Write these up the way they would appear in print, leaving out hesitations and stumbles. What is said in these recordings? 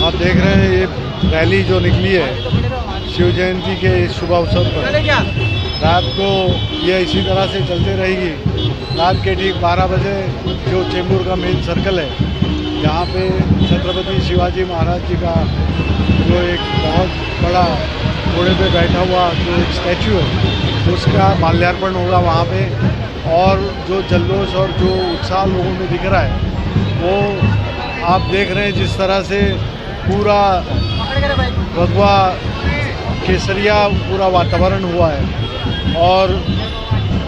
आप देख रहे हैं ये रैली जो निकली है शिव जयंती के शुभ अवसर पर, रात को ये इसी तरह से चलते रहेगी। रात के ठीक 12 बजे जो चेंबूर का मेन सर्कल है, यहाँ पे छत्रपति शिवाजी महाराज जी का जो एक बहुत बड़ा घोड़े पे बैठा हुआ जो एक स्टैचू है, उसका माल्यार्पण होगा वहाँ पे। और जो जल्लोष और जो उत्साह लोगों में दिख रहा है, वो आप देख रहे हैं जिस तरह से पूरा भगवा केसरिया पूरा वातावरण हुआ है। और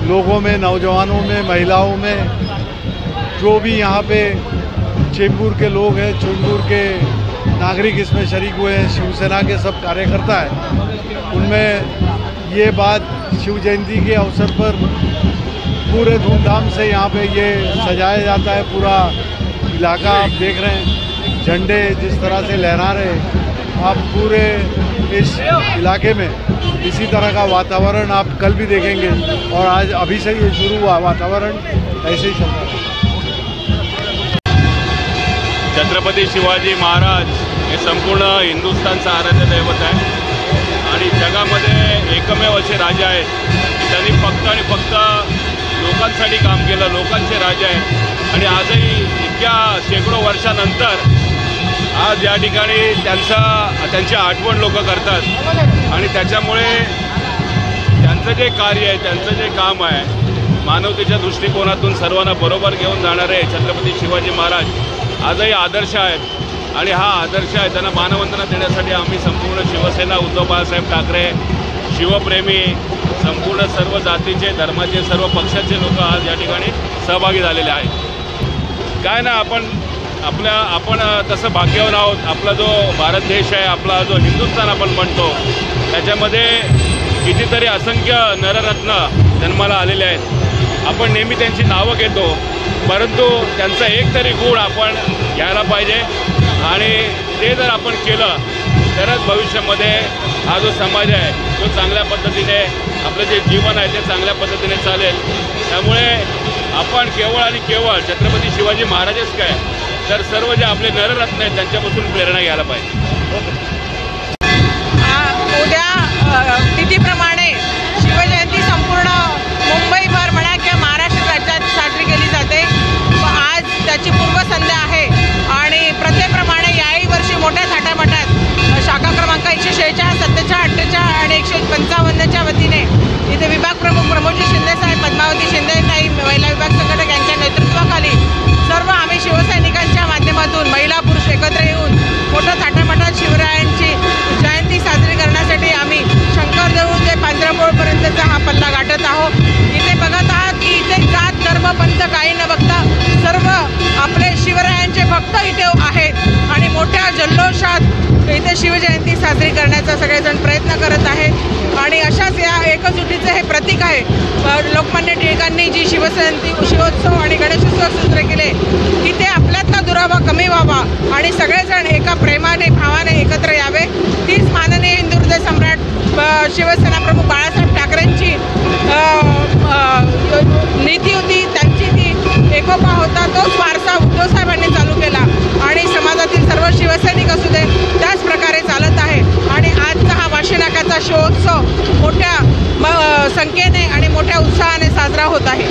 लोगों में, नौजवानों में, महिलाओं में, जो भी यहाँ पे चेंबूर के लोग हैं, चेंबूर के नागरिक इसमें शरीक हुए हैं, शिवसेना के सब कार्यकर्ता हैं, उनमें ये बात शिव जयंती के अवसर पर पूरे धूमधाम से यहाँ पे ये सजाया जाता है। पूरा इलाका आप देख रहे हैं, झंडे जिस तरह से लहरा रहे हैं। आप पूरे इस इलाके में इसी तरह का वातावरण आप कल भी देखेंगे, और आज अभी से ये शुरू हुआ वातावरण ऐसे ही चल रहा है। छत्रपती शिवाजी महाराज हे संपूर्ण हिंदुस्थानचं आराध्य दैवत आहे आणि जगामध्ये एकमेव असे राजा आहेत की त्यांनी फक्त आणि फक्त लोकांसाठी काम केलं, लोकांचे राजा आहेत। आणि आजही इतक्या शेकडो वर्षानंतर आज या ठिकाणी त्यांची आठवण लोक करतात। आणि त्याच्यामुळे त्यांचं जे कार्य आहे, त्यांचं जे काम आहे, मानवतेच्या दृष्टिकोनातून सर्वांना बरोबर घेऊन जाणारे छत्रपती शिवाजी महाराज आजही आदर्श आहेत। आणि हा आदर्श आहे त्यांना मानवंदना देण्यासाठी आम्ही संपूर्ण शिवसेना, उद्धव बाळासाहेब ठाकरे, शिवप्रेमी, संपूर्ण सर्व जातीचे, धर्माचे, सर्व पक्षाचे लोक आज या ठिकाणी सहभागी झालेले आहेत। काय ना, आपण तसं भाग्यवान आहोत। आपला जो भारत देश आहे, आपला जो हिंदुस्थान आपण म्हणतो, त्याच्यामध्ये कितीतरी असंख्य नररत्न जन्माला आलेले आहेत। आपण नेहमी त्यांची नावं घेतो, परंतु त्यांचा एक तरी गुण आपण घ्यायला पाहिजे। आणि ते जर आपण केलं तरच भविष्यामध्ये हा जो समाज आहे तो चांगल्या पद्धतीने, आपलं जे जीवन आहे ते चांगल्या पद्धतीने चालेल। त्यामुळे आपण केवळ आणि केवळ छत्रपती शिवाजी महाराजच काय, तर सर्व जे आपले नररत्न आहेत त्यांच्यापासून प्रेरणा घ्यायला पाहिजे। उद्या तिथीप्रमाणे शिवजयंती संपूर्ण मुंबईभर म्हणा किंवा महाराष्ट्र राज्यात साजरी केली जाते। आज त्याची पूर्वसंध्या आहे आणि प्रथेप्रमाणे याही वर्षी मोठ्या थाटामाटात शाखा क्रमांक 146, 47, 48 आणि 155च्या वतीने इथे विभाग प्रमुख प्रमोदजी शिंदे साहेब, पद्मावती शिंदे ताई, महिला विभाग संघटक यांच्या नेतृत्वाखाली सर्व आम्ही शिवसैनिकांच्या माध्यमातून महिला पुरुष एकत्र येऊन मोठ्या थाटामाटात शिवरायांची जयंती साजरी करण्यासाठी आम्ही शंकरदेव ते पांजरंबोळपर्यंतचा हा पल्ला गाठत आहोत। इथे बघत आहात की इथे जात, धर्म, पंथ काही न बघता सर्व आपले शिवरायांचे भक्त इथे आहेत आणि मोठ्या जल्लोषात इथे शिवजयंती साजरी करण्याचा सगळेजण प्रयत्न करत आहेत। आणि अशाच या एकजुटीचे हे प्रतीक आहे। लोकमान्य टिळकांनी जी शिवोत्सव आणि गणेशोत्सव सूत्र केले की ते आपल्यातला दुरावा कमी व्हावा आणि सगळेजण एका प्रेमाने, भावाने एकत्र यावे, तीच माननीय हिंदू हृदय सम्राट शिवसेना प्रमुख बाळासाहेब ठाकरेंची नीती होती। त्यांची ती एकोपा होता, तोच वारसा उद्धव साहेबांनी चालू केला आणि समाजातील सर्व शिवसैनिक असू दे त्याच प्रकारे चालत आहे। आणि आजचा हा वाशी नाक्याचा शिवोत्सव मोठ्या संख्येने आणि मोठ्या उत्साहाने साजरा होत आहे।